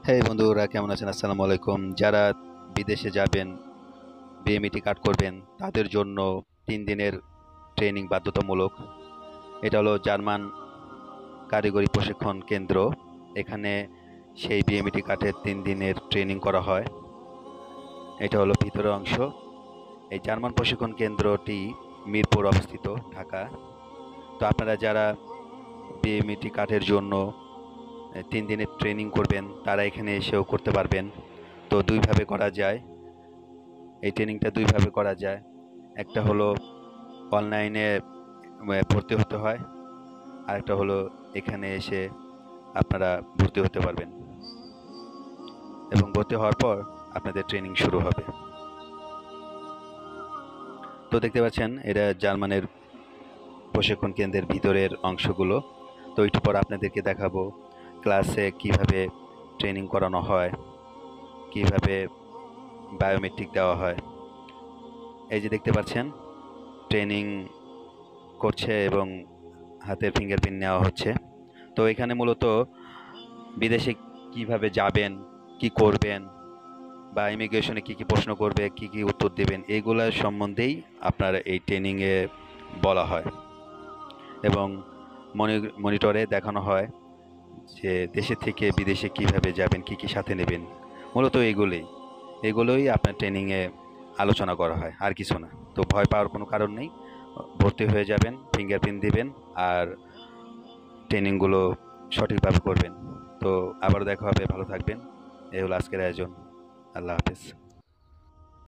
হ্যাঁ বন্ধুরা, কেমন আছেন? আসসালামু আলাইকুম। যারা বিদেশে যাবেন, বিএমইটি কার্ড করবেন, তাদের জন্য 3 দিনের ট্রেনিং বাধ্যতামূলক। এটা হলো জার্মান কারিগরি প্রশিক্ষণ কেন্দ্র। এখানে সেই বিএমইটি কার্ডের 3 দিনের ট্রেনিং করা হয়। এটা হলো ভিতরের অংশ। এই জার্মান প্রশিক্ষণ কেন্দ্রটি মিরপুর অবস্থিত, ঢাকা। তো আপনারা যারা বিএমইটি কার্ডের জন্য 3 দিনের ট্রেনিং করবেন, তারা এখানে এসেও করতে পারবেন। তো দুইভাবে করা যায়, এই ট্রেনিংটা দুইভাবে করা যায়। একটা হলো অনলাইনে ভর্তি হতে হয়, আর একটা হলো এখানে এসে আপনারা ভর্তি হতে পারবেন এবং ভর্তি হওয়ার পর আপনাদের ট্রেনিং শুরু হবে। তো দেখতে পাচ্ছেন, এটা জার্মানের প্রশিক্ষণ কেন্দ্রের ভিতরের অংশগুলো। তো একটু পর আপনাদেরকে দেখাবো ক্লাসে কিভাবে ট্রেনিং করানো হয়, কিভাবে বায়োমেট্রিক দেওয়া হয়। এই যে দেখতে পাচ্ছেন, ট্রেনিং করছে এবং হাতের ফিঙ্গারপ্রিন্ট নেওয়া হচ্ছে। তো এখানে মূলত বিদেশে কিভাবে যাবেন, কি করবেন, বা ইমিগ্রেশনে কি কি প্রশ্ন করবে, কি কি উত্তর দেবেন, এগুলোর সম্বন্ধেই আপনার এই ট্রেনিংয়ে বলা হয়। এবং মনিটরে দেখানো হয় যে দেশে থেকে বিদেশে কিভাবে যাবেন, কি কি সাথে নেবেন। মূলত এগুলোই আপনার ট্রেনিংয়ে আলোচনা করা হয়, আর কিছু না। তো ভয় পাওয়ার কোনো কারণ নেই। ভর্তি হয়ে যাবেন, ফিঙ্গারপ্রিন্ট দিবেন, আর ট্রেনিংগুলো সঠিকভাবে করবেন। তো আবার দেখা হবে, ভালো থাকবেন। এই হলো আজকের আয়োজন। আল্লাহ হাফেজ।